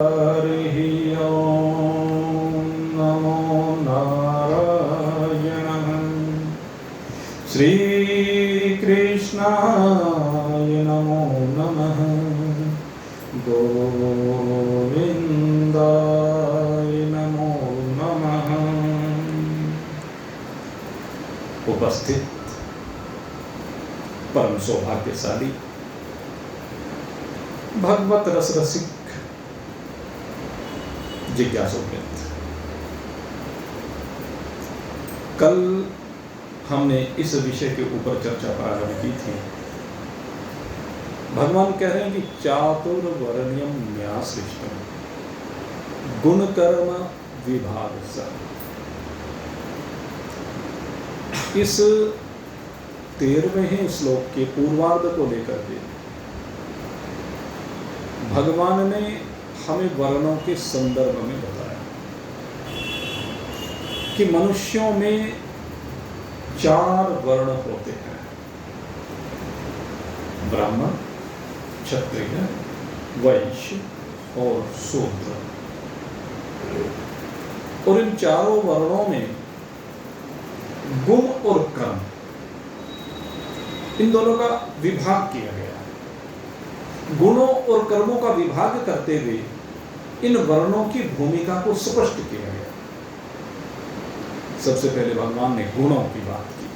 हरि ओम नमो नारायण श्री कृष्णाय नमो नमः गोविंदाय नमो नमः। उपस्थित परम सौभाग्यशाली भगवत रस रसिक जिज्ञासु मित्र, कल हमने इस विषय के ऊपर चर्चा प्रारंभ की थी। भगवान कह रहे हैं कि चातुर्वर्ण्यम न्यासृष्टम गुण कर्म विभाग स। इस 13वें श्लोक के पूर्वार्ध को लेकर के भगवान ने हमें वर्णों के संदर्भ में बताया कि मनुष्यों में 4 वर्ण होते हैं: ब्राह्मण, क्षत्रिय, वैश्य और शूद्र। और इन चारों वर्णों में गुण और कर्म, इन दोनों का विभाग किया गया। गुणों और कर्मों का विभाग करते हुए इन वर्णों की भूमिका को स्पष्ट किया गया। सबसे पहले भगवान ने गुणों की बात की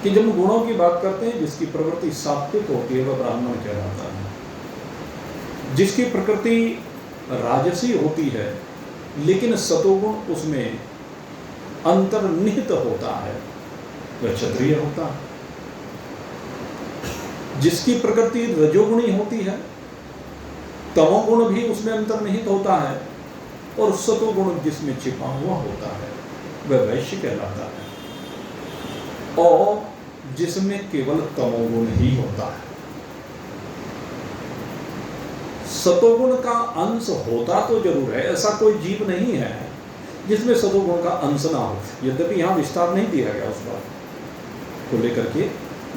कि जब गुणों की बात करते हैं, जिसकी प्रवृत्ति सात्विक होती है वह ब्राह्मण कहलाता है। जिसकी प्रकृति राजसी होती है लेकिन सतोगुण उसमें अंतर्निहित होता है वह क्षत्रिय होता है। जिसकी प्रकृति रजोगुणी होती है, तमोगुण भी उसमें अंतर्निहित होता है और सतोगुण जिसमें छिपा हुआ होता है वह वैश्य कहलाता है। और जिसमें केवल तमोगुण ही होता है। सतोगुण का अंश होता तो जरूर है, ऐसा कोई जीव नहीं है जिसमें सतोगुण का अंश ना हो। यद्यपि यहां विस्तार नहीं दिया गया उस बात को लेकर के,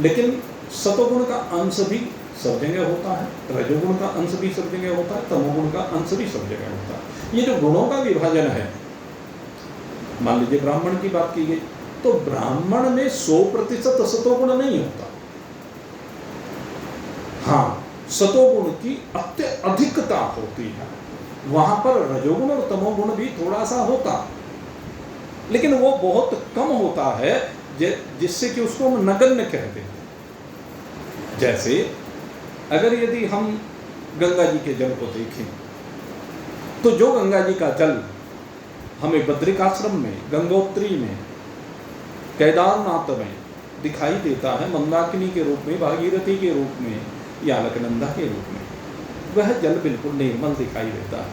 लेकिन सतोगुण का अंश भी सब जगह होता है, रजोगुण का अंश भी सब जगह होता है, तमोगुण का अंश भी सब जगह होता है। ये जो गुणों का विभाजन है, मान लीजिए ब्राह्मण की बात की गई तो ब्राह्मण में 100% सतोगुण नहीं होता। हाँ, सतोगुण की अत्यधिकता होती है, वहां पर रजोगुण और तमोगुण भी थोड़ा सा होता, लेकिन वो बहुत कम होता है जिससे कि उसको हम नगण्य कहते हैं। जैसे अगर यदि हम गंगा जी के जल को देखें तो जो गंगा जी का जल हमें बद्रिकाश्रम में, गंगोत्री में, केदारनाथ में दिखाई देता है, मंदाकिनी के रूप में, भागीरथी के रूप में या अलकनंदा के रूप में, वह जल बिल्कुल निर्मल दिखाई देता है।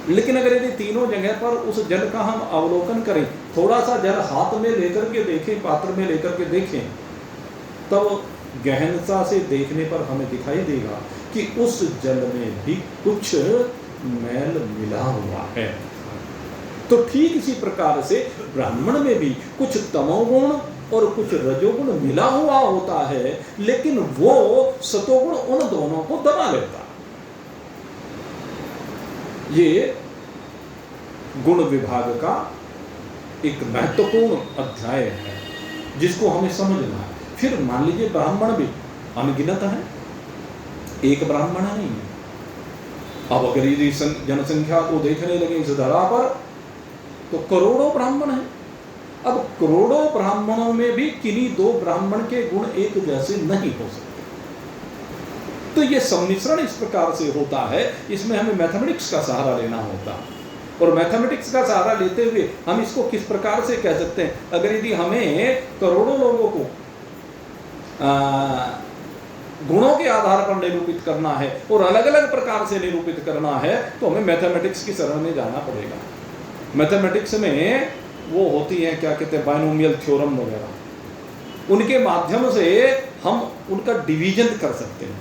लेकिन अगर यदि तीनों जगह पर उस जल का हम अवलोकन करें, थोड़ा सा जल हाथ में लेकर के देखें, पात्र में लेकर के देखें, तब गहनता से देखने पर हमें दिखाई देगा कि उस जल में भी कुछ मैल मिला हुआ है। तो ठीक इसी प्रकार से ब्राह्मण में भी कुछ तमोगुण और कुछ रजोगुण मिला हुआ होता है, लेकिन वो सतोगुण उन दोनों को दबा लेता है। ये गुण विभाग का एक महत्वपूर्ण अध्याय है जिसको हमें समझना है। फिर मान लीजिए ब्राह्मण भी अनगिनत है, एक ब्राह्मण नहीं है। अब अगर यदि जनसंख्या को देखने लगे इस धरा पर तो करोड़ों ब्राह्मण हैं। अब करोड़ों ब्राह्मणों में भी किन्हीं 2 ब्राह्मण के गुण एक जैसे नहीं हो सकते। तो ये सम्मिश्रण इस प्रकार से होता है, इसमें हमें मैथमेटिक्स का सहारा लेना होता है। और मैथमेटिक्स का सहारा लेते हुए हम इसको किस प्रकार से कह सकते हैं, अगर यदि हमें करोड़ों लोगों को गुणों के आधार पर निरूपित करना है और अलग अलग प्रकार से निरूपित करना है तो हमें मैथमेटिक्स की शरण में जाना पड़ेगा। मैथमेटिक्स में वो होती हैं, क्या कहते हैं, बाइनोमियल थ्योरम वगैरह, उनके माध्यम से हम उनका डिवीजन कर सकते हैं,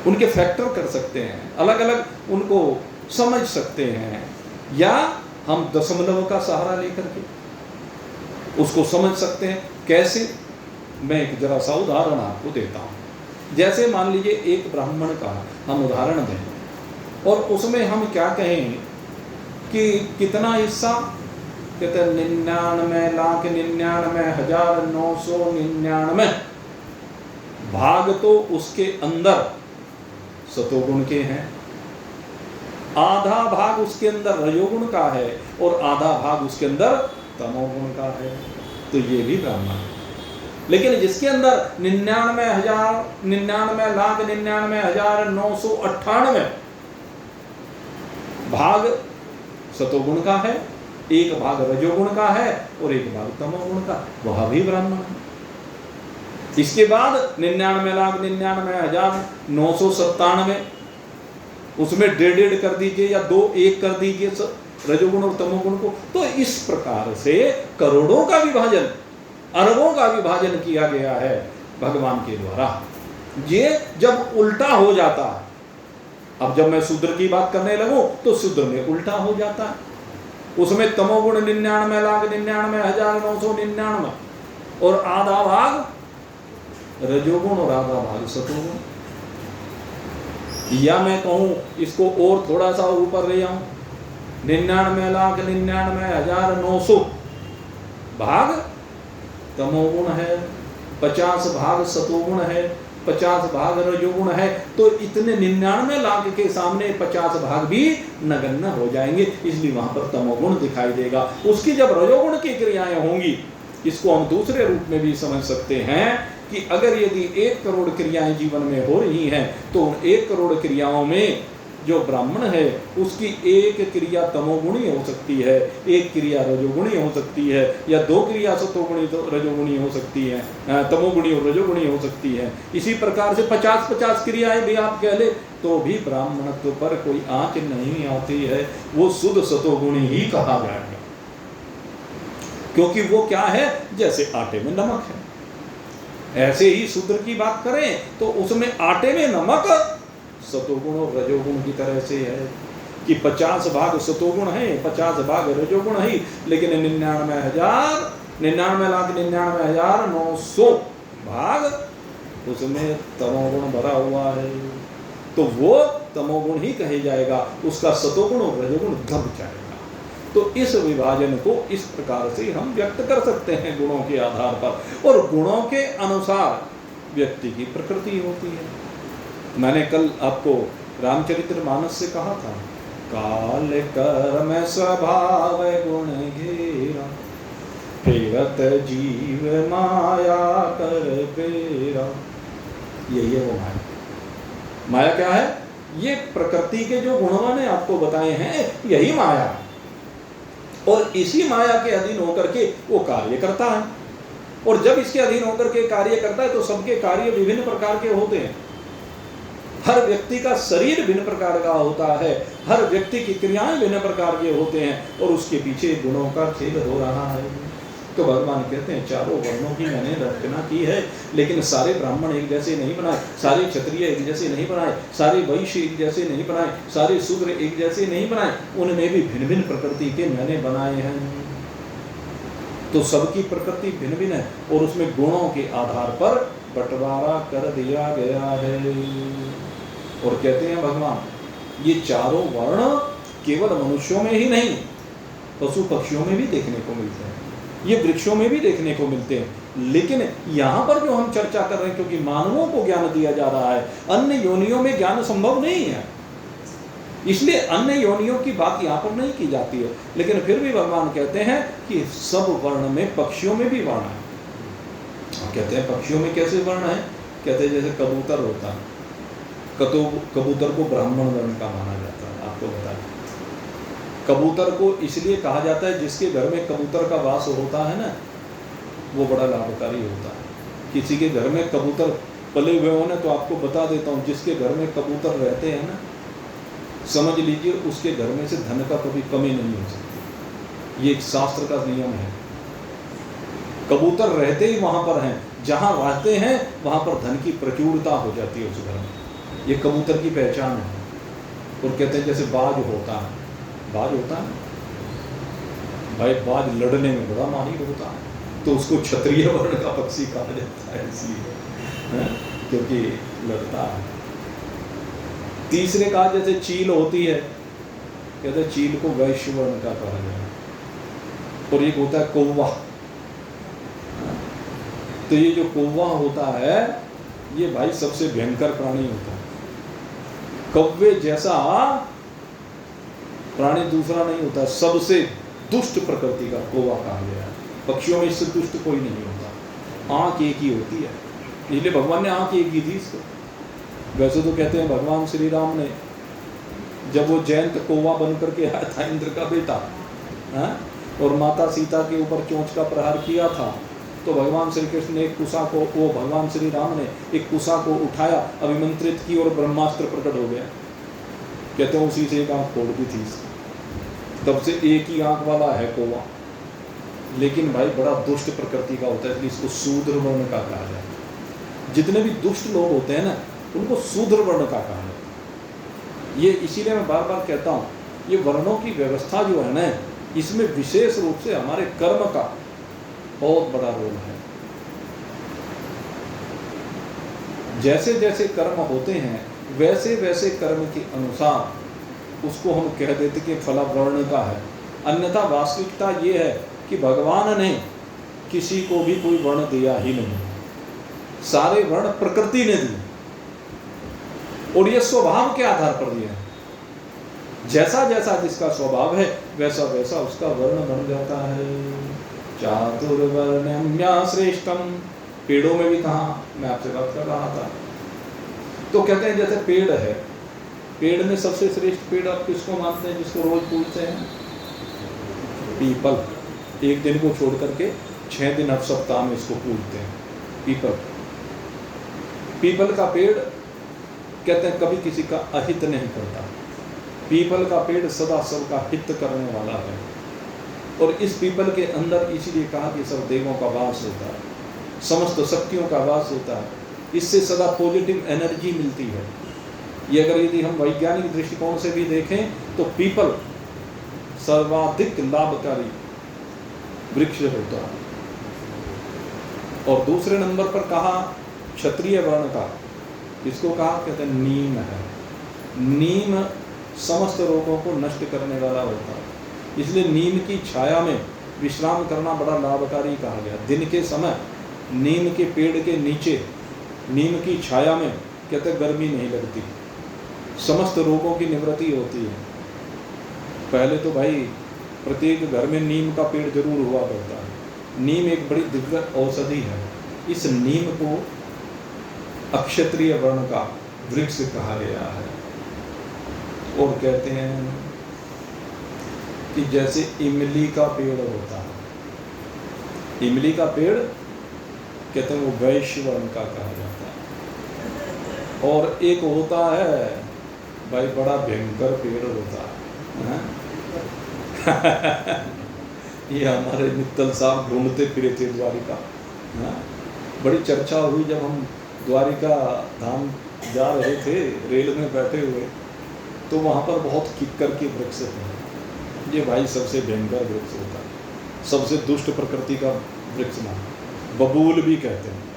उनके फैक्टर कर सकते हैं, अलग अलग उनको समझ सकते हैं, या हम दशमलव का सहारा लेकर के उसको समझ सकते हैं। कैसे, मैं एक जरा सा उदाहरण आपको देता हूं। जैसे मान लीजिए एक ब्राह्मण का हम उदाहरण दें और उसमें हम क्या कहें कि कितना हिस्सा, कहते 99,99,999 भाग तो उसके अंदर सतोगुण के हैं, आधा भाग उसके अंदर रजोगुण का है और आधा भाग उसके अंदर तमोगुण का है, तो ये भी ब्राह्मण है। लेकिन जिसके अंदर 99,99,998 भाग सतोगुण का है, एक भाग रजोगुण का है और एक भाग तमोगुण का, वह भी ब्राह्मण है। इसके बाद 99,99,997 उसमें 1.5 कर दीजिए या 2-1 कर दीजिए रजोगुण और तमोगुण को। तो इस प्रकार से करोड़ों का विभाजन, अरबों का विभाजन किया गया है भगवान के द्वारा। ये जब उल्टा हो जाता है, अब जब मैं शूद्र की बात करने लगूं तो शूद्र में उल्टा हो जाता है, उसमें तमोगुण 99,99,999 और आधा भाग रजोगुण और आधा भाग सतोगुण। या मैं कहूं इसको और थोड़ा सा ऊपर ले आऊं, 99,99,900 भाग तमोगुण है, 50 भाग सतोगुण है, 50 भाग रजोगुण है, तो इतने 99 लाख के सामने 50 भाग भी नगण्य हो जाएंगे, इसलिए वहां पर तमोगुण दिखाई देगा। उसकी जब रजोगुण की क्रियाएं होंगी, इसको हम दूसरे रूप में भी समझ सकते हैं कि अगर यदि 1 करोड़ क्रियाएं जीवन में हो रही हैं तो उन 1 करोड़ क्रियाओं में जो ब्राह्मण है उसकी एक क्रिया तमोगुणी हो सकती है, एक क्रिया रजोगुणी हो सकती है, या 2 क्रिया सतोगुणी तो रजोगुणी हो सकती है, तमोगुणी और रजोगुणी हो सकती है। इसी प्रकार से 50-50 क्रियाएं भी आप कह ले तो भी ब्राह्मणत्व पर कोई आंच नहीं आती है, वो शुद्ध सतोगुणी ही कहा जाएगा, क्योंकि वो क्या है, जैसे आटे में नमक है। ऐसे ही शूद्र की बात करें तो उसमें आटे में नमक सतोगुण और रजोगुण की तरह से है कि 50 भाग सतोगुण है, 50 भाग रजोगुण है, लेकिन 99,99,900 भाग उसमें तमोगुण भरा हुआ है, तो वो तमोगुण ही कहे जाएगा, उसका सतोगुण और रजोगुण दब जाएगा। तो इस विभाजन को इस प्रकार से हम व्यक्त कर सकते हैं गुणों के आधार पर, और गुणों के अनुसार व्यक्ति की प्रकृति होती है। मैंने कल आपको रामचरितमानस से कहा था, काल कर्म स्वभाव गुण घेरा, फेरत जीव माया कर फेरा। यही है वो माया। माया क्या है? ये प्रकृति के जो गुण मैंने आपको बताए हैं, यही माया है, और इसी माया के अधीन होकर के वो कार्य करता है। और जब इसके अधीन होकर के कार्य करता है तो सबके कार्य विभिन्न प्रकार के होते हैं। हर व्यक्ति का शरीर भिन्न प्रकार का होता है, हर व्यक्ति की क्रियाएं भिन्न प्रकार के होते हैं, और उसके पीछे गुणों का खेल हो रहा है। तो भगवान कहते हैं चारों वर्णों की मैंने रचना की है, लेकिन सारे ब्राह्मण एक जैसे नहीं बनाए, सारे क्षत्रिय एक जैसे नहीं बनाए, सारे वैश्य एक जैसे नहीं बनाए, सारे शूद्र एक जैसे नहीं बनाए, उनमें भी भिन्न भिन्न प्रकृति के मैंने बनाए हैं। तो सबकी प्रकृति भिन्न भिन्न है, और उसमें गुणों के आधार पर बंटवारा कर दिया गया है। और कहते हैं भगवान, ये चारों वर्ण केवल मनुष्यों में ही नहीं, पशु पक्षियों में भी देखने को मिलते हैं, ये वृक्षों में भी देखने को मिलते हैं। लेकिन यहाँ पर जो हम चर्चा कर रहे हैं, क्योंकि मानवों को ज्ञान दिया जा रहा है, अन्य योनियों में ज्ञान संभव नहीं है, इसलिए अन्य योनियों की बात यहाँ पर नहीं की जाती है। लेकिन फिर भी भगवान कहते हैं कि सब वर्ण में, पक्षियों में भी वर्ण है। कहते हैं पक्षियों में कैसे वर्ण है? कहते हैं जैसे कबूतर होता है, कबूतर को ब्राह्मण वर्ण का माना जाता है। आपको बताया, कबूतर को इसलिए कहा जाता है, जिसके घर में कबूतर का वास होता है ना, वो बड़ा लाभकारी होता है। किसी के घर में कबूतर पले हुए हो ना, तो आपको बता देता हूँ, जिसके घर में कबूतर रहते हैं ना, समझ लीजिए उसके घर में से धन का कभी कमी नहीं हो सकती। ये एक शास्त्र का नियम है। कबूतर रहते ही वहां पर हैं, जहां रहते हैं वहां पर धन की प्रचुरता हो जाती है उस घर में। ये कबूतर की पहचान है। और कहते हैं जैसे बाज होता है, बाज होता है भाई, बाज लड़ने में बड़ा माहिर होता है, तो उसको क्षत्रिय वर्ण का पक्षी कहा जाता है। इसलिए क्योंकि लड़ता है। तीसरे का जैसे चील होती है, कहते हैं चील को वैश्य वर्ण का कहा गया। और एक होता है कौवा। तो ये जो कौवा होता है ये भाई सबसे भयंकर प्राणी होता है। कौवे जैसा प्राणी दूसरा नहीं होता, सबसे दुष्ट प्रकृति का कौवा कहा गया है। पक्षियों में इससे दुष्ट कोई नहीं होता। आंख एक ही होती है, इसलिए भगवान ने आंख एक ही दी इसको। वैसे तो कहते हैं भगवान श्री राम ने जब वो जयंत कौवा बन करके आया था, इंद्र का बेटा, और माता सीता के ऊपर चोंच का प्रहार किया था, तो भगवान श्री कृष्ण ने एक कुशा को, वो भगवान श्री राम ने एक कुशा को उठाया, अभिमंत्रित की और ब्रह्मास्त्र प्रकट हो गया। कहते हैं उसी से एक आंख फोड़ दी थी। तब से एक ही आंख वाला है कौवा, लेकिन भाई बड़ा दुष्ट प्रकृति का होता है, इसलिए इसको शूद्र वर्ण का कहा जाता है। जितने भी दुष्ट लोग होते हैं ना, उनको शूद्र वर्ण का कहा जाता है। ये इसीलिए मैं बार बार कहता हूँ, ये वर्णों की व्यवस्था जो है ना, इसमें विशेष रूप से हमारे कर्म का बहुत बड़ा रोल है। जैसे जैसे कर्म होते हैं वैसे वैसे कर्म के अनुसार उसको हम कह देते कि फला वर्ण का है। अन्यथा वास्तविकता ये है कि भगवान ने किसी को भी कोई वर्ण दिया ही नहीं, सारे वर्ण प्रकृति ने दिए, और ये स्वभाव के आधार पर दिए। जैसा जैसा जिसका स्वभाव है वैसा वैसा उसका वर्ण बन जाता है। चातुर्वर्ण्यम्या श्रेष्ठम, पेड़ों में भी कहा, मैं आपसे बात कर रहा था, तो कहते हैं जैसे पेड़ है, पेड़ में सबसे श्रेष्ठ पेड़ आप किसको मानते हैं, जिसको रोज पूजते हैं? पीपल। एक दिन को छोड़ करके 6 दिन हर सप्ताह में इसको पूजते हैं, पीपल। पीपल का पेड़ कहते हैं कभी किसी का अहित नहीं करता। पीपल का पेड़ सदा सबका हित करने वाला है। और इस पीपल के अंदर इसीलिए कहा कि सब देवों का वास होता है, समस्त शक्तियों का वास होता है, इससे सदा पॉजिटिव एनर्जी मिलती है। ये अगर यदि हम वैज्ञानिक दृष्टिकोण से भी देखें तो पीपल सर्वाधिक लाभकारी वृक्ष होता है। और दूसरे नंबर पर कहा क्षत्रिय वर्ण का, इसको कहा कहते हैं नीम है। नीम समस्त रोगों को नष्ट करने वाला होता है, इसलिए नीम की छाया में विश्राम करना बड़ा लाभकारी कहा गया। दिन के समय नीम के पेड़ के नीचे नीम की छाया में कहते गर्मी नहीं लगती, समस्त रोगों की निवृत्ति होती है। पहले तो भाई प्रत्येक घर में नीम का पेड़ जरूर हुआ करता है। नीम एक बड़ी दिव्य औषधि है। इस नीम को अक्षत्रिय वर्ण का वृक्ष कहा गया है। और कहते हैं कि जैसे इमली का पेड़ होता है, इमली का पेड़ कहते हैं वो वैश्य वर्ण का कहा जाता है। और एक होता है भाई बड़ा भयंकर पेड़ होता है। ये हमारे मित्तल साहब घूमते फिरे थे द्वारिका। बड़ी चर्चा हुई जब हम द्वारिका धाम जा रहे थे, रेल में बैठे हुए, तो वहाँ पर बहुत किक्कर के वृक्ष थे। ये भाई सबसे भयंकर वृक्ष होता है, सबसे दुष्ट प्रकृति का वृक्ष माना, बबूल भी कहते हैं।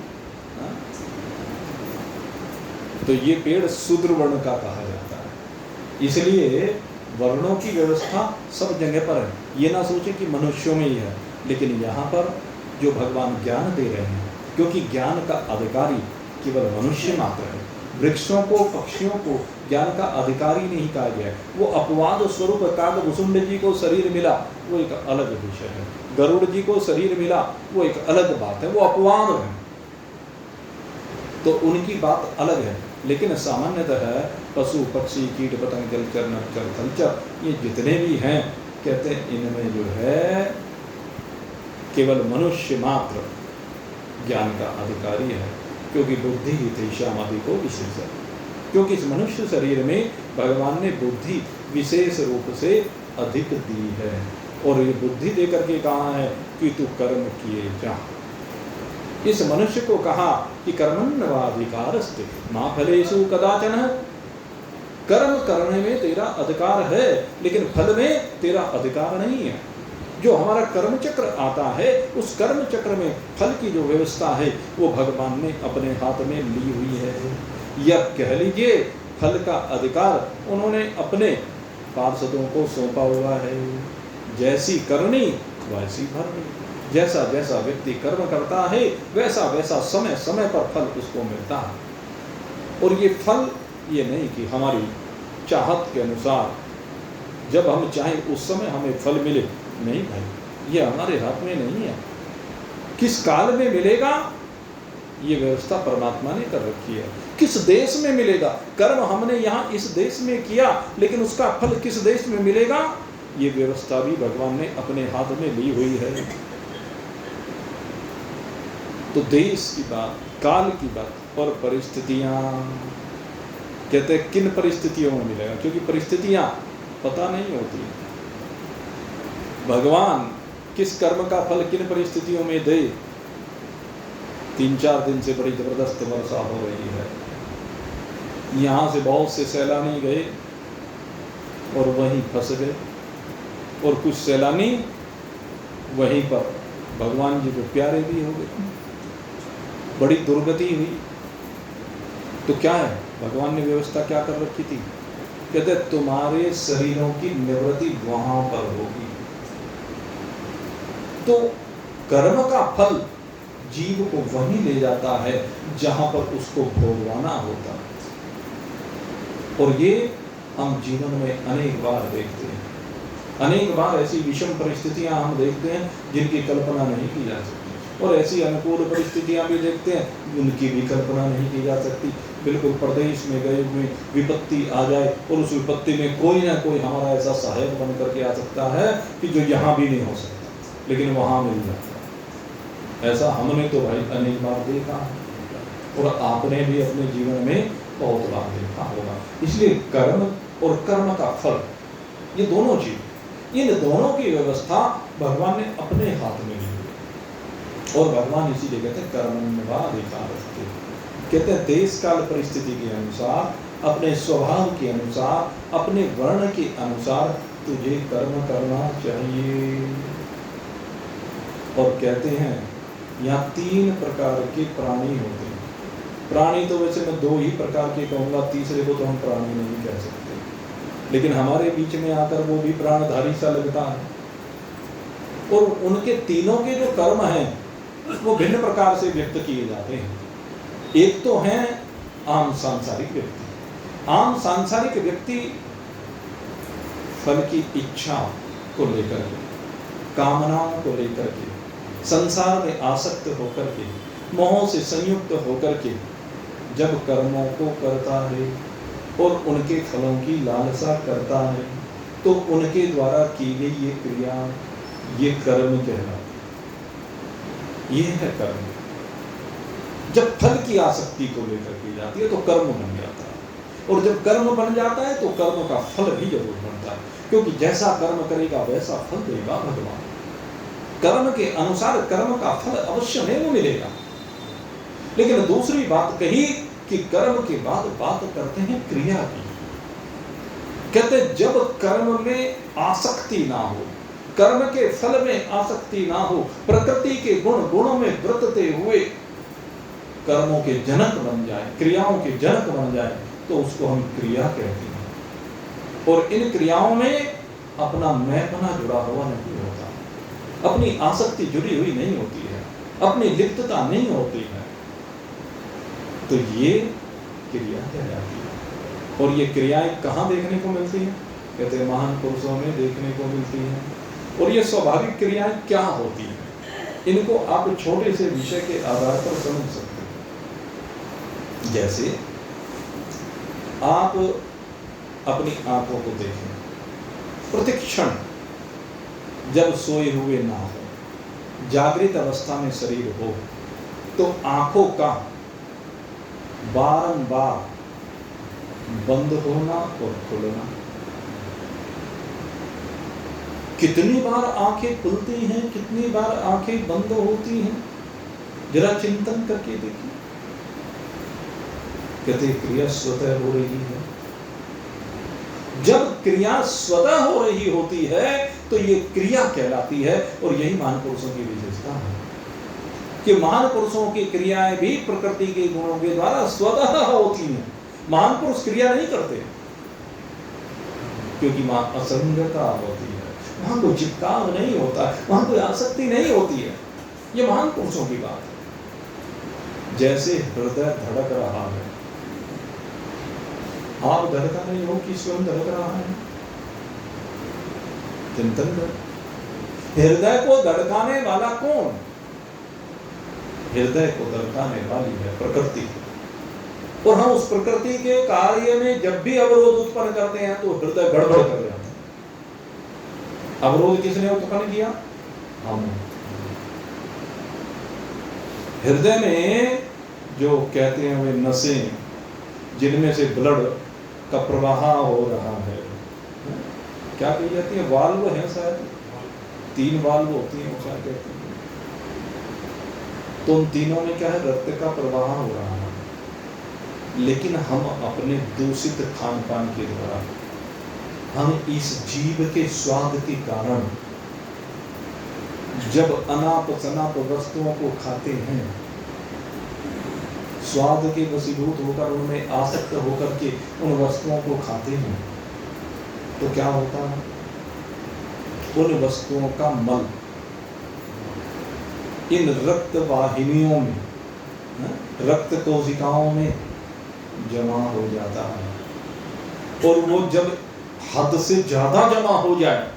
तो ये पेड़ शूद्र वर्ण का कहा जाता है। इसलिए वर्णों की व्यवस्था सब जगह पर है। ये ना सोचें कि मनुष्यों में ही है, लेकिन यहाँ पर जो भगवान ज्ञान दे रहे हैं, क्योंकि ज्ञान का अधिकारी केवल मनुष्य मात्र है। वृक्षों को, पक्षियों को ज्ञान का अधिकारी नहीं कहा गया है। वो अपवाद स्वरूप कागभुसुंड जी को शरीर मिला, वो एक अलग विषय है। गरुड़ जी को शरीर मिला, वो एक अलग बात है, वो अपवाद है, तो उनकी बात अलग है। लेकिन सामान्यतः पशु, पक्षी, कीट, पतंग, जलचर, नभचर, थलचर, ये जितने भी हैं कहते हैं इनमें जो है केवल मनुष्य मात्र ज्ञान का अधिकारी है, क्योंकि बुद्धि ही तेषाम् अधिको विशेष है। क्योंकि इस मनुष्य शरीर में भगवान ने बुद्धि विशेष रूप से अधिक दी है, और ये बुद्धि दे करके कहा है कि तू कर्म किए जा। इस मनुष्य को कहा कि कर्मण्यवाधिकारस्ते मा फलेषु कदाचन, कर्म करने में तेरा अधिकार है, लेकिन फल में तेरा अधिकार नहीं है। जो हमारा कर्म चक्र आता है, उस कर्म चक्र में फल की जो व्यवस्था है वो भगवान ने अपने हाथ में ली हुई है। या कह लीजिए फल का अधिकार उन्होंने अपने पार्षदों को सौंपा हुआ है। जैसी करनी वैसी भरनी। जैसा जैसा व्यक्ति कर्म करता है वैसा वैसा समय समय पर फल उसको मिलता है। और ये फल ये नहीं कि हमारी चाहत के अनुसार जब हम चाहें उस समय हमें फल मिले, नहीं भाई, ये हमारे हाथ में नहीं है। किस काल में मिलेगा ये व्यवस्था परमात्मा ने कर रखी है। किस देश में मिलेगा, कर्म हमने यहाँ इस देश में किया लेकिन उसका फल किस देश में मिलेगा ये व्यवस्था भी भगवान ने अपने हाथ में ली हुई है। तो देश की बात, काल की बात और परिस्थितियां, कहते हैं किन परिस्थितियों में मिलेगा, क्योंकि परिस्थितियां पता नहीं होती। भगवान किस कर्म का फल किन परिस्थितियों में दे। 3-4 दिन से बड़ी जबरदस्त वर्षा हो रही है, यहाँ से बहुत से सैलानी गए और वहीं फंस गए, और कुछ सैलानी वहीं पर भगवान जी को प्यारे भी हो गए, बड़ी दुर्गति हुई। तो क्या है, भगवान ने व्यवस्था क्या कर रखी थी, कहते तुम्हारे शरीरों की निवृत्ति वहां पर होगी। तो कर्म का फल जीव को वहीं ले जाता है जहां पर उसको भोगवाना होता है। और ये हम जीवन में अनेक बार देखते हैं, अनेक बार ऐसी विषम परिस्थितियां हम देखते हैं जिनकी कल्पना नहीं की जा सकती, और ऐसी अनुकूल परिस्थितियां भी देखते हैं उनकी भी कल्पना नहीं की जा सकती। बिल्कुल प्रदेश में गए हुए विपत्ति आ जाए और उस विपत्ति में कोई ना कोई हमारा ऐसा सहायक बन करके आ सकता है कि जो यहाँ भी नहीं हो सकता लेकिन वहाँ मिल जाता है। ऐसा हमने तो भाई अनेक बार देखा है और आपने भी अपने जीवन में बहुत बार देखा होगा। इसलिए कर्म और कर्म का फल, ये दोनों चीज, इन दोनों की व्यवस्था भगवान ने अपने हाथ में ली है। और भगवान इसीलिए कहते हैं कर्मण्येवाधिकारस्ते, कहते हैं देश काल परिस्थिति के अनुसार, अपने स्वभाव के अनुसार, अपने वर्ण के अनुसार तुझे कर्म करना चाहिए। और कहते हैं यहाँ 3 प्रकार के प्राणी होते हैं। प्राणी तो वैसे मैं 2 ही प्रकार के कहूँगा, तीसरे को तो हम प्राणी नहीं कह सकते, लेकिन हमारे बीच में आकर वो भी प्राणधारी सा लगता है। और उनके तीनों के जो कर्म हैं वो भिन्न प्रकार से व्यक्त किए जाते हैं। एक तो है आम सांसारिक व्यक्ति। आम सांसारिक व्यक्ति फल की इच्छा को लेकर के, कामनाओं को लेकर के, संसार में आसक्त होकर के, मोहों से संयुक्त होकर के जब कर्मों को करता है और उनके फलों की लालसा करता है तो उनके द्वारा की गई ये क्रिया, ये कर्म कहलाती है। ये है कर्म। जब फल की आसक्ति को लेकर की जाती है तो कर्म बन जाता है, और जब कर्म बन जाता है तो कर्म का फल भी जरूर बनता है, क्योंकि जैसा कर्म करेगा वैसा फल देगा भगवान। कर्म के अनुसार कर्म का फल अवश्य नहीं मिलेगा। लेकिन दूसरी बात कही कि कर्म के बाद बात करते हैं क्रिया की। कहते जब कर्म में आसक्ति ना हो, कर्म के फल में आसक्ति ना हो, प्रकृति के गुणों में व्रतते हुए कर्मों के जनक बन जाए, क्रियाओं के जनक बन जाए, तो उसको हम क्रिया कहते हैं। और इन क्रियाओं में अपना मैंपना जुड़ा हुआ नहीं होता, अपनी आसक्ति जुड़ी हुई नहीं होती है, अपनी लिप्तता नहीं होती है, तो ये क्रिया कहलाती है। और ये क्रियाएं कहाँ देखने को मिलती हैं? कहते हैं महान पुरुषों में देखने को मिलती हैं। और ये स्वाभाविक क्रियाएं क्या होती हैं, इनको आप छोटे से विषय के आधार पर समझ सकते हैं। जैसे आप अपनी आंखों को देखें, प्रतिक्षण जब सोए हुए ना हो, जागृत अवस्था में शरीर हो, तो आंखों का बारंबार बंद होना और खुलना। कितनी बार आंखें खुलती हैं, कितनी बार आंखें बंद होती हैं, जरा चिंतन करके देखिए। कहते क्रिया स्वतः हो रही है, जब क्रिया स्वतः हो रही होती है तो ये क्रिया कहलाती है। और यही महान पुरुषों की विशेषता है कि महान पुरुषों की क्रियाएं भी प्रकृति के गुणों के द्वारा स्वतः होती हैं। महान पुरुष क्रिया नहीं करते क्योंकि वहां असंगता होती है, वहां कोई चिपकाव नहीं होता, वहां कोई आसक्ति नहीं होती है। ये महान पुरुषों की बात है। जैसे हृदय धड़क रहा है, आप धड़का नहीं हो कि स्वयं धड़क रहा है, चिंतन कर। हृदय को धड़काने वाला कौन? हृदय को धड़काने वाली है प्रकृति। और हम उस प्रकृति के कार्य में जब भी अवरोध उत्पन्न करते हैं तो हृदय गड़बड़ कर जाता है। अवरोध किसने उत्पन्न किया? हम। हृदय में जो कहते हैं वे नसें जिनमें से ब्लड का प्रवाह हो रहा है, क्या कही जाती है? वाल्व है शायद, 3 वाल्व होती हैं, क्या कहते हैं? तो उन तीनों में क्या है? रक्त का प्रवाह हो रहा है। लेकिन हम अपने दूषित खान पान के द्वारा, हम इस जीव के स्वाद के कारण जब अनाप शनाप वस्तुओं को खाते हैं, स्वाद के वशीभूत होकर उनमें आसक्त होकर के उन वस्तुओं को खाते हैं, तो क्या होता है? उन वस्तुओं का मल इन रक्त वाहिनियों में, रक्त कोशिकाओं में जमा हो जाता है। और वो जब हद से ज्यादा जमा हो जाए,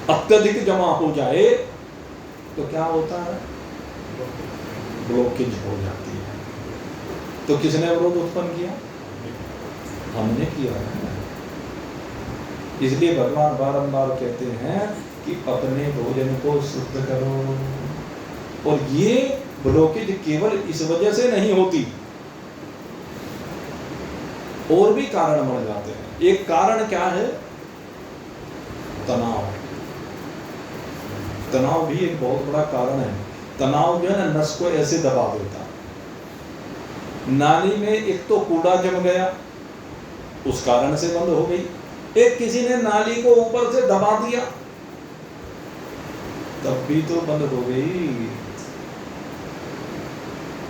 अत्यधिक जमा हो जाए, तो क्या होता है? ब्लॉकेज हो जाती है। तो किसने अवरोध उत्पन्न किया? हमने किया है। इसलिए भगवान बारंबार कहते हैं कि अपने भोजन को शुद्ध करो। और ये ब्लॉकेज केवल इस वजह से नहीं होती, और भी कारण बढ़ जाते हैं। एक कारण क्या है? तनाव। तनाव भी एक बहुत बड़ा कारण है। तनाव जो है ना, नस को ऐसे दबा देता। नाली में एक तो कूड़ा जम गया, उस कारण से बंद हो गई। एक किसी ने नाली को ऊपर से दबा दिया, तब भी तो बंद हो गई।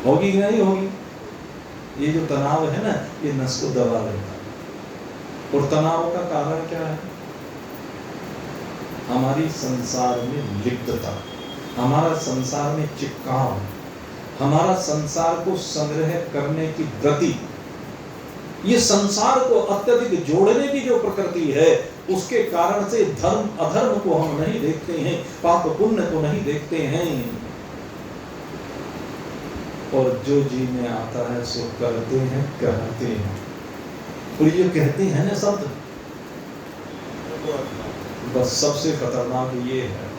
होगी कि नहीं होगी? ये जो तनाव है ना, ये नस को दबा लेता है। और तनाव का कारण क्या है? हमारी संसार में लिप्तता, हमारा संसार में चिपकाव, हमारा संसार को संग्रह करने की गति, ये संसार को अत्यधिक जोड़ने की जो प्रकृति है, उसके कारण से धर्म अधर्म को हम नहीं देखते हैं, पाप पुण्य को नहीं देखते हैं। और जो जी में आता है सो करते हैं, कहते हैं। और ये कहते हैं ना शब्द, बस सबसे खतरनाक ये है।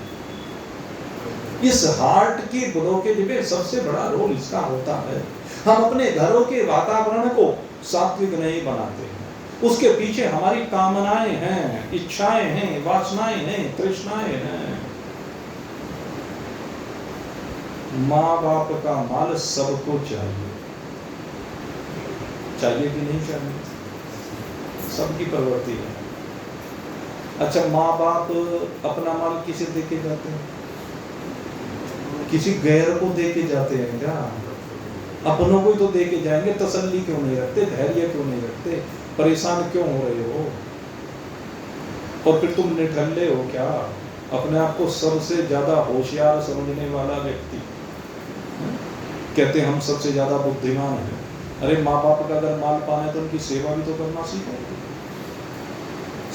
इस हार्ट की ब्लॉकेज में सबसे बड़ा रोल इसका होता है। हम अपने घरों के वातावरण को सात्विक नहीं बनाते हैं। उसके पीछे हमारी कामनाएं हैं, इच्छाएं हैं, वासनाएं हैं, तृष्णाएं हैं। माँ बाप का माल सबको चाहिए, चाहिए कि नहीं चाहिए? सबकी प्रवृत्ति है। अच्छा, माँ बाप अपना माल किसे देके जाते हैं? किसी गैर को देके जाते हैं क्या? अपनों को ही तो देके जाएंगे। तसल्ली क्यों नहीं रखते? धैर्य क्यों नहीं रखते? परेशान क्यों हो रहे हो? और फिर तुम निठल्ले हो क्या? अपने आप को सबसे ज्यादा होशियार समझने वाला व्यक्ति, कहते हम सबसे ज्यादा बुद्धिमान हैं। अरे माँ बाप का अगर माल पाना है तो उनकी सेवा भी तो करना सीखो।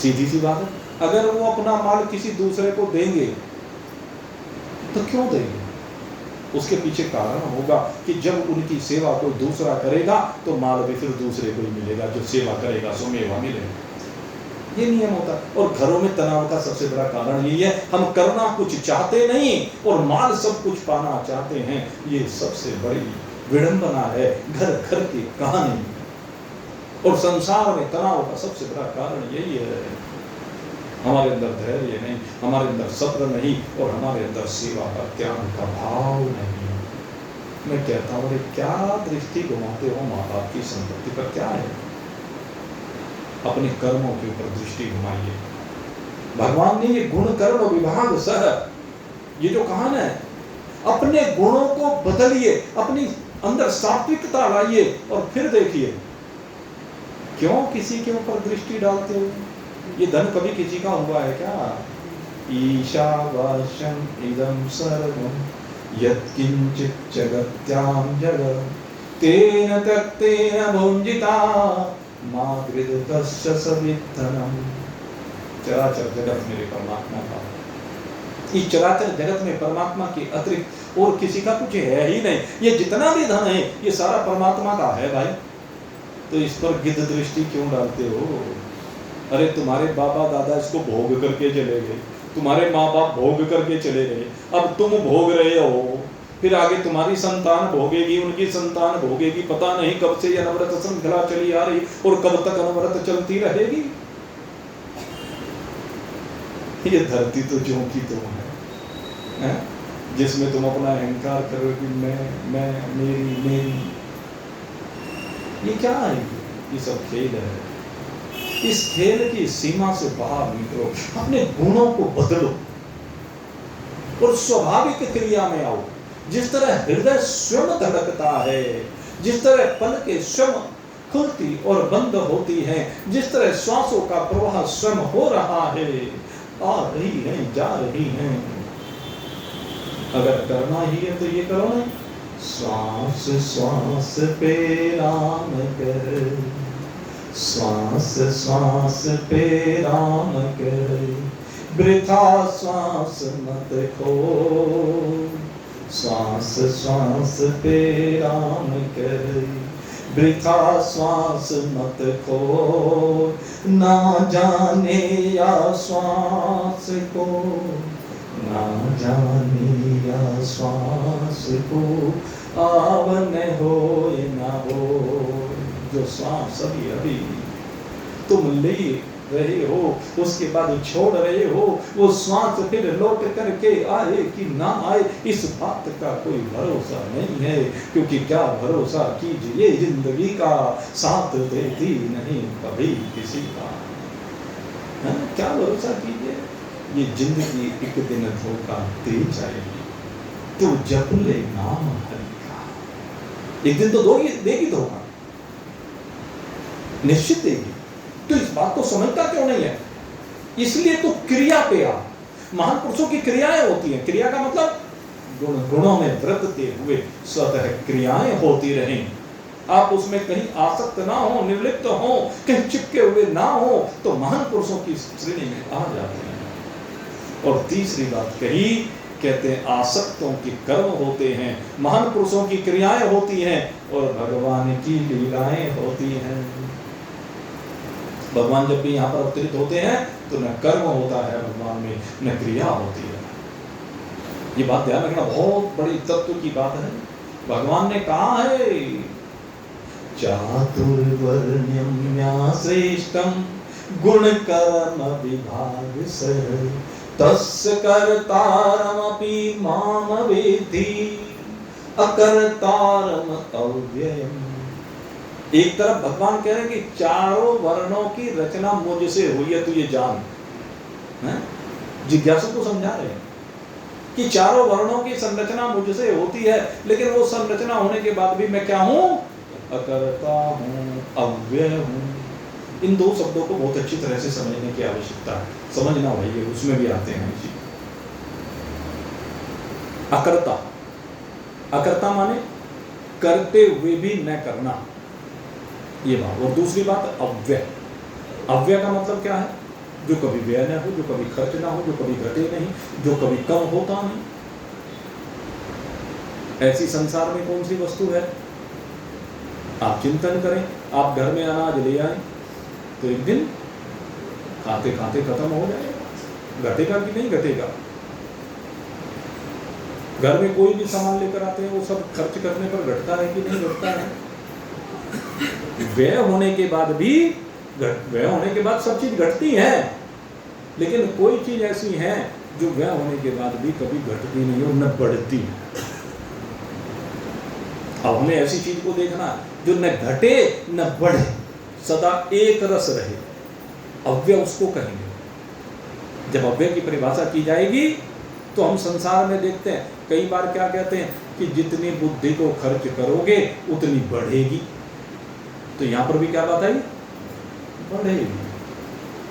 सीधी सी बात है। अगर वो अपना माल किसी दूसरे को देंगे तो क्यों देंगे? उसके पीछे कारण होगा कि जब उनकी सेवा कोई दूसरा करेगा तो माल भी फिर दूसरे को ही मिलेगा। जो सेवा करेगा सो मेवा मिलेगा। ये नियम होता है। और घरों में तनाव का सबसे बड़ा कारण यही है, हम करना कुछ चाहते नहीं और माल सब कुछ पाना चाहते हैं। ये सबसे बड़ी विडंबना है घर घर की कहानी। और संसार में तनाव का सबसे बड़ा कारण यही है, हमारे अंदर धैर्य नहीं, हमारे अंदर सब्र नहीं, और हमारे अंदर सेवा का त्याग का भाव नहीं। मैं कहता हूँ क्या दृष्टि घुमाते हो माँ बाप की संपत्ति पर? क्या है अपने कर्मों के ऊपर दृष्टि घुमाइए। भगवान ने ये गुण कर्म विभाग सह ये जो कहा ना, अपने गुणों को बदलिए, अपनी अंदर सात्विकता लाइए और फिर देखिए क्यों किसी के ऊपर दृष्टि डालते हो। ये धन कभी किसी का हुआ है क्या? ईशावास्यम इदं सर्वं यत्किंचित् जगत्यां जगत् तेन त्यक्तेन भुञ्जिता मा कृतस्य सवित्तनम्। चराचर जगत मेरे परमात्मा का, इस चराचर जगत में परमात्मा के अतिरिक्त और किसी का कुछ है ही नहीं। ये जितना भी धन है ये सारा परमात्मा का है भाई, तो इस पर गिद्ध दृष्टि क्यों डालते हो? अरे तुम्हारे बाबा दादा इसको भोग करके चले गए, तुम्हारे माँ बाप भोग करके चले गए, अब तुम भोग रहे हो, फिर आगे तुम्हारी संतान भोगेगी, उनकी संतान भोगेगी। पता नहीं कब से ये अनवरत श्रृंखला चली आ रही और कब तक अनवरत चलती रहेगी। ये धरती तो ज्यों की तुम है, जिसमें तुम अपना अहंकार करो कि मैं मेरी। ये क्या है? ये सब खेल है। इस खेल की सीमा से बाहर निकलो, अपने गुणों को बदलो और स्वाभाविक क्रिया में आओ। जिस तरह हृदय स्वयं धड़कता है, जिस तरह पलकें स्वयं खुलती और बंद होती हैं, जिस तरह श्वासों का प्रवाह स्वयं हो रहा है, आ रही है, जा रही हैं, अगर करना ही है तो ये करो ना। श्वास श्वास पे राम कर, श्वास श्वास पे राम कर, वृथा श्वास मत खो। श्वास श्वास पे राम कर, वृथा श्वास मत खो। ना जाने या श्वास को, ना जाने या श्वास को, आवन हो न हो। जो श्वास अभी तुम ले रहे हो, उसके बाद छोड़ रहे हो, वो श्वास फिर लौट करके आए कि ना आए, इस बात का कोई भरोसा नहीं है। क्योंकि क्या भरोसा कीजिए, जिंदगी का साथ देती नहीं कभी किसी का, है? क्या भरोसा कीजिए, ये जिंदगी एक दिन धोखा दे जाएगी। तो जप ले नाम हरि का, एक दिन तो देगी धोखा, निश्चित देगी। तो इस बात को समझता क्यों नहीं है? इसलिए तो क्रिया पे आ। महान पुरुषों की क्रियाएं होती हैं। क्रिया का मतलब गुणों में वृद्धते हुए स्वतः क्रियाएं होती रहें। आप उसमें कहीं आसक्त ना हो, निर्लिप्त हो, कहीं चिपके हुए ना हो, तो महान पुरुषों की श्रेणी में आ जाते हैं। और तीसरी बात कही, कहते हैं आसक्तों के कर्म होते हैं, महान पुरुषों की क्रियाएं होती हैं और भगवान की लीलाएं होती हैं। भगवान जब भी यहाँ पर अवतरित होते हैं तो न कर्म होता है भगवान में, न क्रिया होती है। ये बात ध्यान रखना, बहुत बड़ी तत्व की बात है। भगवान ने कहा है चातुर्वर्ण्यम श्रेष्ठम गुण कर्म विभाग से तस्य कर्तारमपि माम वेत्ति अकर्तारम अव्ययम्। एक तरफ भगवान कह रहे हैं कि चारों वर्णों की रचना मुझसे हुई है, तू ये जान। जिज्ञासु को समझा रहे हैं कि चारों वर्णों की संरचना मुझसे होती है, लेकिन वो संरचना होने के बाद भी मैं क्या हूं? अकर्ता हूं, अव्यय हूं। इन दो शब्दों को बहुत अच्छी तरह से समझने की आवश्यकता है। समझना भाई, उसमें भी आते हैं जी। अकर्ता, अकर्ता माने करते हुए भी न करना, ये बात। और दूसरी बात अव्यय। अव्यय का मतलब क्या है? जो कभी व्यय न हो, जो कभी खर्च ना हो, जो कभी घटे नहीं, जो कभी कम होता नहीं। ऐसी संसार में कौन सी वस्तु है? आप चिंतन करें। आप घर में अनाज ले आए तो एक दिन खाते खाते खत्म हो जाएगा, घटेगा कि नहीं घटेगा? घर में कोई भी सामान लेकर आते हैं, वो सब खर्च करने पर घटता है कि नहीं घटता है? व्यय होने के बाद भी, व्यय होने के बाद सब चीज घटती है, लेकिन कोई चीज ऐसी है जो व्यय होने के बाद भी कभी घटती नहीं और न बढ़ती है। अब हमें ऐसी चीज को देखना जो न घटे न बढ़े, सदा एक रस रहे, अव्यय उसको कहेंगे। जब अव्यय की परिभाषा की जाएगी तो हम संसार में देखते हैं कई बार क्या कहते हैं कि जितनी बुद्धि को खर्च करोगे उतनी बढ़ेगी। तो यहां पर भी क्या बात आई, बढ़ेगी।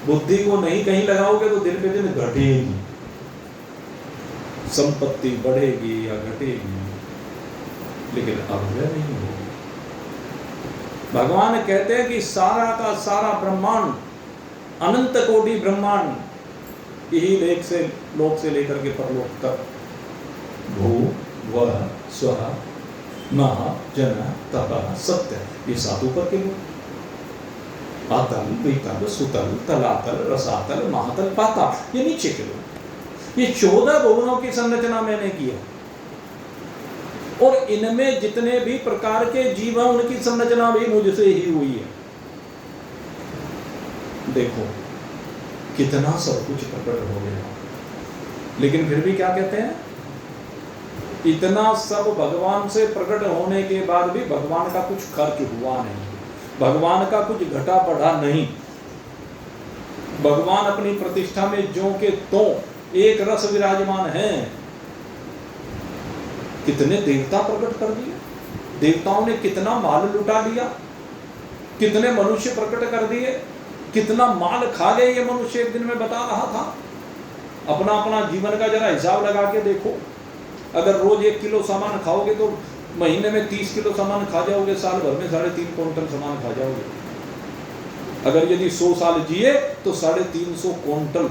बुद्धि को नहीं कहीं लगाओगे तो दिन पे दिन घटेगी, संपत्ति बढ़ेगी या घटेगी, लेकिन अव्यय नहीं होगी। भगवान कहते हैं कि सारा का सारा ब्रह्मांड, अनंत कोटि ब्रह्मांड यही लोक से लेकर के परलोक तक, भू व स्व महा जन तप सत्य, ये सात ऊपर के लोग, आतल वितल सुतल तलातल रसातल महातल पाताल, ये नीचे के लोग। ये 14 भुवनों की संरचना मैंने किया और इनमें जितने भी प्रकार के जीव हैं उनकी संरचना भी मुझसे ही हुई है। देखो कितना सब कुछ प्रकट हो गया, लेकिन फिर भी क्या कहते हैं, इतना सब भगवान से प्रकट होने के बाद भी भगवान का कुछ खर्च हुआ नहीं, भगवान का कुछ घटा बढ़ा नहीं। भगवान अपनी प्रतिष्ठा में ज्यों के त्यों एक रस विराजमान है। कितने देवता प्रकट कर दिए, देवताओं ने कितना माल लुटा लिया, कितने मनुष्य प्रकट कर दिए, कितना माल खा गए ये मनुष्य। एक दिन में बता रहा था, अपना अपना जीवन का जरा हिसाब लगा के देखो। अगर रोज 1 किलो सामान खाओगे तो महीने में 30 किलो सामान खा जाओगे, साल भर में 3.5 क्विंटल सामान खा जाओगे। अगर यदि 100 साल जिए तो 350 क्विंटल,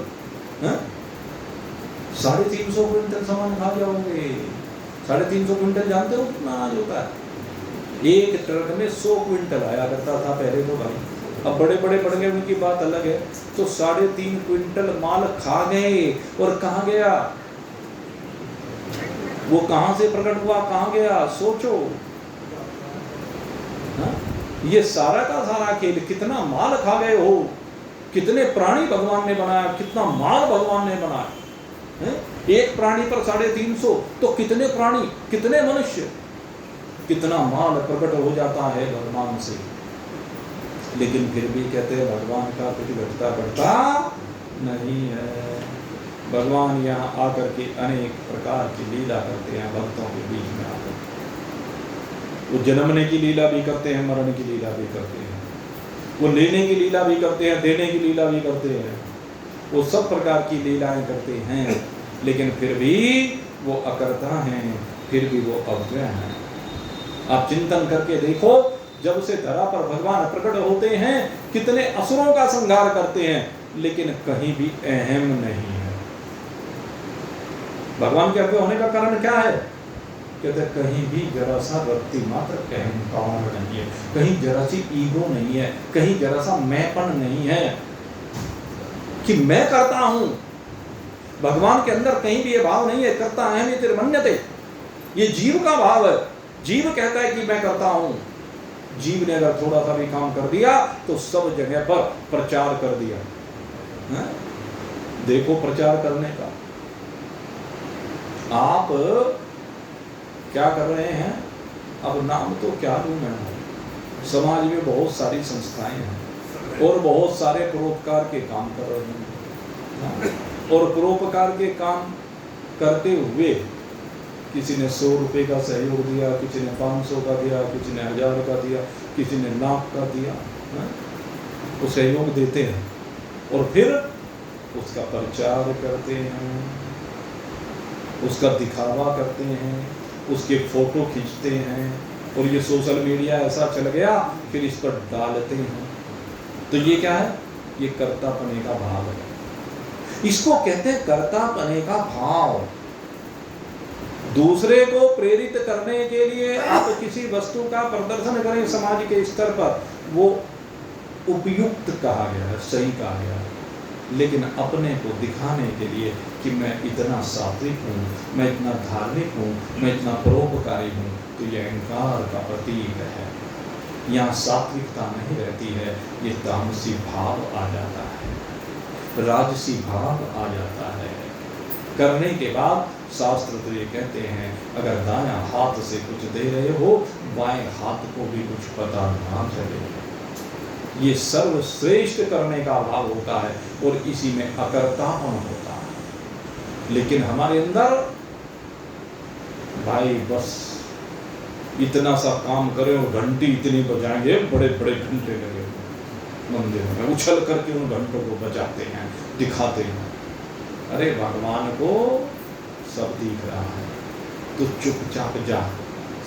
350 क्विंटल सामान खा जाओगे। 350 क्विंटल जानते हो कितना अनाज होता है? एक ट्रक में 100 क्विंटल आया करता था पहले तो भाई, अब बड़े बड़े बढ़ गए, उनकी बात अलग है। तो 3.5 क्विंटल माल खा गए, और कहाँ गया वो, कहां से प्रकट हुआ, कहां गया, सोचो। ये सारा का सारा खेल, कितना माल खा गए हो, कितने प्राणी भगवान ने बनाया, कितना माल भगवान ने बनाया। एक प्राणी पर 350, तो कितने प्राणी, कितने मनुष्य, कितना माल प्रकट हो जाता है भगवान से। लेकिन फिर भी कहते हैं भगवान का कुछ घटता बढ़ता नहीं है। भगवान यहाँ आकर के अनेक प्रकार की लीला करते हैं भक्तों के बीच में आकर। वो जन्मने की लीला भी करते हैं, मरने की लीला भी करते हैं, वो लेने की लीला भी करते हैं, देने की लीला भी करते हैं, वो सब प्रकार की लीलाएं करते हैं। लेकिन फिर भी वो अकर्ता हैं, फिर भी वो अव्यय हैं। आप चिंतन करके देखो, जब से धरा पर भगवान प्रकट होते हैं कितने असुरों का संहार करते हैं, लेकिन कहीं भी अहम नहीं है। भगवान के अव्यय होने का कारण क्या है? कहते कहीं भी जरा सा व्यक्ति मात्र अहंकार नहीं है, कहीं जरा सी ईगो नहीं है, कहीं जरा सा मैंपन नहीं है कि मैं करता हूं। भगवान के अंदर कहीं भी ये भाव नहीं है, करता अहम तिर्मन्यते, ये जीव का भाव है। जीव कहता है कि मैं करता हूं। जीव ने अगर थोड़ा सा भी काम कर दिया तो सब जगह पर प्रचार कर दिया है? देखो प्रचार करने का आप क्या कर रहे हैं, अब नाम तो क्या दूं मैं। समाज में बहुत सारी संस्थाएं हैं और बहुत सारे परोपकार के काम कर रहे हैं, और परोपकार के काम करते हुए किसी ने 100 रुपये का सहयोग दिया, किसी ने 500 का दिया, किसी ने 1000 का दिया, किसी ने लाख का दिया, वो सहयोग देते हैं और फिर उसका प्रचार करते हैं, उसका दिखावा करते हैं, उसके फोटो खींचते हैं, और ये सोशल मीडिया ऐसा चल गया फिर इस पर डालते हैं। तो ये क्या है? ये कर्तापने का भाव है। इसको कहते हैं कर्तापने का भाव। दूसरे को प्रेरित करने के लिए आप किसी वस्तु का प्रदर्शन करें समाज के स्तर पर, वो उपयुक्त कहा गया है, सही कहा गया है। लेकिन अपने को दिखाने के लिए कि मैं इतना सात्विक हूँ, मैं इतना धार्मिक हूँ, मैं इतना परोपकारी हूँ, तो यह अहंकार का प्रतीक है। यहाँ सात्विकता नहीं रहती है, ये तामसी भाव आ जाता है, राजसी भाव आ जाता है। करने के बाद शास्त्र तो ये कहते हैं, अगर दायां हाथ से कुछ दे रहे हो, बाएं हाथ को भी कुछ पता ना चले। ये सर्वश्रेष्ठ करने का भाव होता है और इसी में अकर्तापन होता है। लेकिन हमारे अंदर भाई बस इतना सा काम करें और घंटी इतनी बजाएंगे, बड़े बड़े घंटे लगे मंदिर में उछल करके उन घंटों को बजाते हैं, दिखाते हैं। अरे भगवान को सब दिख रहा है, तो चुपचाप जा,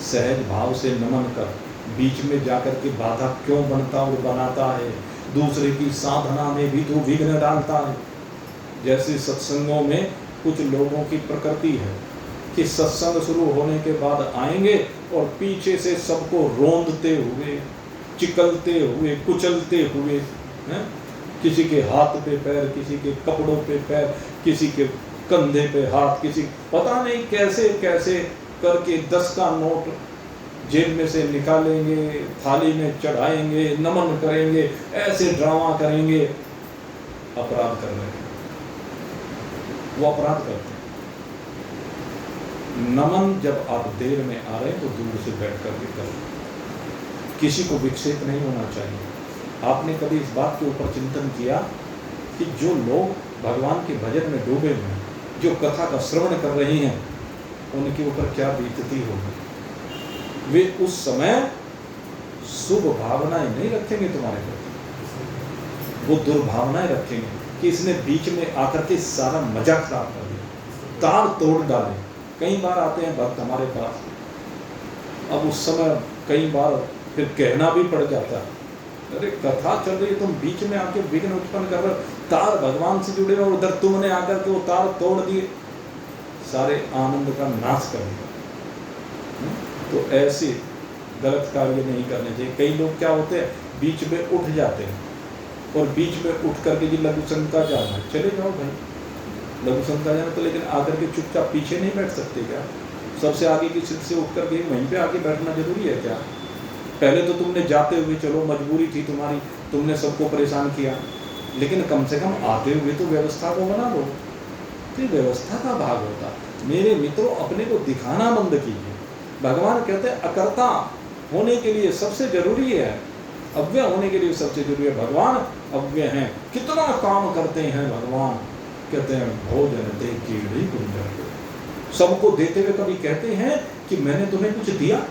सहज भाव से नमन कर। बीच में जाकर के बाधा क्यों बनता और बनाता है? दूसरे की साधना में भी तो विघ्न डालता है। जैसे सत्संगों में कुछ लोगों की प्रकृति है कि सत्संग शुरू होने के बाद आएंगे और पीछे से सबको रोंदते हुए, चिकलते हुए, कुचलते हुए, हैं? किसी के हाथ पे पैर, किसी के कपड़ों पे पैर, किसी के कंधे पे हाथ, किसी पता नहीं कैसे कैसे करके 10 का नोट जेब में से निकालेंगे, थाली में चढ़ाएंगे, नमन करेंगे, ऐसे ड्रामा करेंगे। अपराध कर रहे हैं, वो अपराध करते हैं। नमन जब आप देर में आ रहे हैं तो दूर से बैठ करके करें। किसी को विक्षेप नहीं होना चाहिए। आपने कभी इस बात के ऊपर चिंतन किया कि जो लोग भगवान के भजन में डूबे हुए हैं, जो कथा का श्रवण कर रहे हैं, उनके ऊपर क्या बीतती होगी? वे उस समय शुभ भावनाएं नहीं रखेंगे तुम्हारे प्रति, वो दुर्भावनाएं रखेंगे कि इसने बीच में आकर के सारा मजा खराब कर दिया, तार तोड़ डाले। कई बार आते हैं भक्त हमारे पास, अब उस समय कई बार फिर कहना भी पड़ जाता है, अरे कथा चल रही है, तुम बीच में आके विघ्न उत्पन्न कर रहे हो, तार भगवान से जुड़े हो, उधर तुमने आकर के वो तार तोड़ दिए, सारे आनंद का नाश कर दिया। तो ऐसे गलत कार्य नहीं करने चाहिए। कई लोग क्या होते हैं, बीच में उठ जाते हैं और बीच में उठ करके जी लघु संका जाना है, चले जाओ भाई, लघु संका जाना तो, लेकिन आकर के चुपचाप पीछे नहीं बैठ सकते क्या? सबसे आगे की सीट से उठ करके वहीं पे आके बैठना जरूरी है क्या? पहले तो तुमने जाते हुए, चलो मजबूरी थी तुम्हारी, तुमने सबको परेशान किया, लेकिन कम से कम आते हुए तो व्यवस्था को बना लो। तो व्यवस्था का भाग होता। मेरे मित्रों, अपने को दिखाना बंद कीजिए। भगवान कहते हैं अकर्ता होने के लिए सबसे जरूरी है, अव्यय होने के लिए सबसे जरूरी है। भगवान अव्यय हैं, कितना काम करते हैं भगवान। कहते हैं भोजन दे कीड़ी गुंजन, सबको देते हुए कभी कहते हैं कि मैंने तुम्हें कुछ दिया?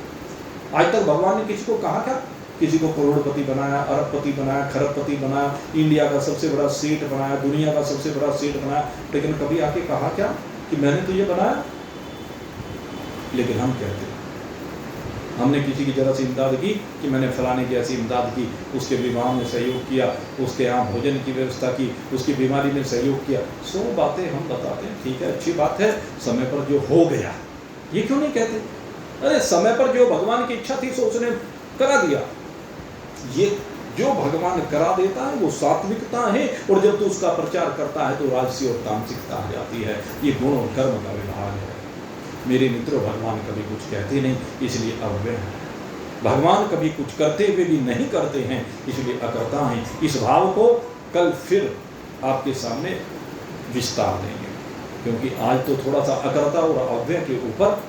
आज तक भगवान ने किसी को कहा क्या? किसी को करोड़पति बनाया, अरबपति बनाया, खरबपति बनाया, इंडिया का सबसे बड़ा सेठ बनाया, दुनिया का सबसे बड़ा सेठ बनाया, लेकिन कभी आके कहा क्या कि मैंने तुझे बनाया? लेकिन हम कहते हैं, हमने किसी की जरा सी इमदाद की कि मैंने फलाने की ऐसी इमदाद की, उसके विवाह में सहयोग किया, उसके यहाँ भोजन की व्यवस्था की, उसकी बीमारी में सहयोग किया। 100 बातें हम बताते हैं, ठीक है, अच्छी बात है, समय पर जो हो गया, ये क्यों नहीं कहते? अरे समय पर जो भगवान की इच्छा थी सो उसने करा दिया। ये जो भगवान करा देता है वो सात्विकता है, और जब तू उसका प्रचार करता है तो राजसी और तामसिकता आ जाती है। ये गुण और कर्म का विभाग है। मेरे मित्रों, भगवान कभी कुछ कहते नहीं, इसलिए अव्यय है। भगवान कभी कुछ करते हुए भी नहीं करते हैं, इसलिए अकर्ता हैं। इस भाव को कल फिर आपके सामने विस्तार देंगे, क्योंकि आज तो थोड़ा सा अकर्ता और अव्यय के ऊपर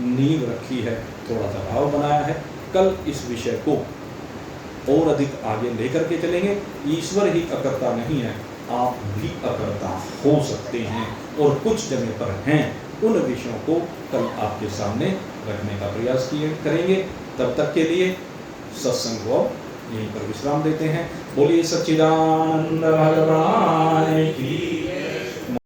नींव रखी है, थोड़ा सा भाव बनाया है। कल इस विषय को और अधिक आगे लेकर के चलेंगे। ईश्वर ही अकर्ता नहीं है, आप भी अकर्ता हो सकते हैं, और कुछ जगह पर हैं। उन विषयों को कल आपके सामने रखने का प्रयास करेंगे। तब तक के लिए सत्संग को यहीं पर विश्राम देते हैं। बोलिए सच्चिदानंद भगवान की।